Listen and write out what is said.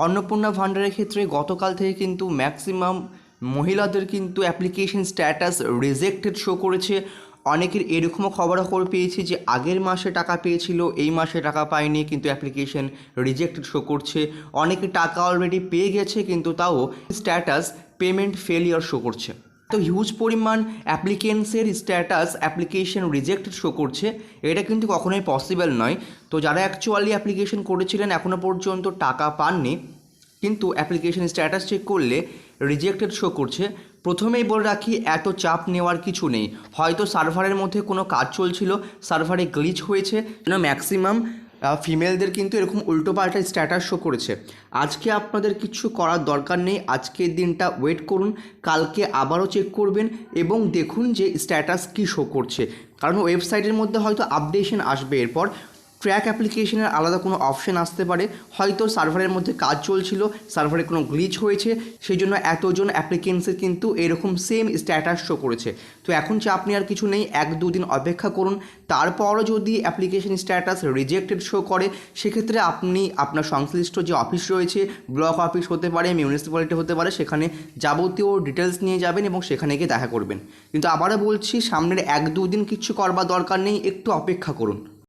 অন্নপূর্ণা ভান্ডারের ক্ষেত্রে গতকাল থেকে কিন্তু ম্যাক্সিমাম মহিলাদের কিন্তু অ্যাপ্লিকেশন স্ট্যাটাস রিজেক্টেড শো করেছে। অনেকের এরকমও খবরাখবর পেয়েছি যে আগের মাসে টাকা পেয়েছিল, এই মাসে টাকা পায়নি, কিন্তু অ্যাপ্লিকেশন রিজেক্টেড শো করছে। অনেকে টাকা অলরেডি পেয়ে গেছে কিন্তু তাও স্ট্যাটাস পেমেন্ট ফেলিয়ার শো করছে। তো হিউজ পরিমাণ অ্যাপ্লিকেন্টসের স্ট্যাটাস অ্যাপ্লিকেশন রিজেক্টেড শো করছে, এটা কিন্তু কখনোই পসিবল নয়। তো যারা অ্যাকচুয়ালি অ্যাপ্লিকেশন করেছিলেন এখনও পর্যন্ত টাকা পাননি, কিন্তু অ্যাপ্লিকেশন স্ট্যাটাস চেক করলে রিজেক্টেড শো করছে, প্রথমেই বলে রাখি এত চাপ নেওয়ার কিছু নেই। হয়তো সার্ভারের মধ্যে কোনো কাজ চলছিল, সার্ভারে গ্লিচ হয়েছে, ম্যাক্সিমাম ফিমেলদের কিন্তু এরকম উল্টোপাল্টা স্ট্যাটাস শো করেছে। আজকে আপনাদের কিছু করার দরকার নেই, আজকের দিনটা ওয়েট করুন, কালকে আবারও চেক করবেন এবং দেখুন যে স্ট্যাটাস কী শো করছে। কারণ ওয়েবসাইটের মধ্যে হয়তো আপডেশন আসবে, এরপর ট্র্যাক অ্যাপ্লিকেশনের আলাদা কোনো অপশন আসতে পারে, হয়তো সার্ভারের মধ্যে কাজ চলছিল, সার্ভারে কোনো গ্লিচ হয়েছে, সেই জন্য এতজন অ্যাপ্লিকেন্টসের কিন্তু এরকম সেম স্ট্যাটাস শো করেছে। তো এখন চাপ নেওয়ার কিছু নেই, 1-2 দিন অপেক্ষা করুন। তারপরও যদি অ্যাপ্লিকেশন স্ট্যাটাস রিজেক্টেড শো করে, সেক্ষেত্রে আপনি আপনার সংশ্লিষ্ট যে অফিস রয়েছে, ব্লক অফিস হতে পারে, মিউনিসিপ্যালিটি হতে পারে, সেখানে যাবতীয় ডিটেলস নিয়ে যাবেন এবং সেখানে গিয়ে দেখা করবেন। কিন্তু আবারও বলছি, সামনের 1-2 দিন কিচ্ছু করবার দরকার নেই, একটু অপেক্ষা করুন।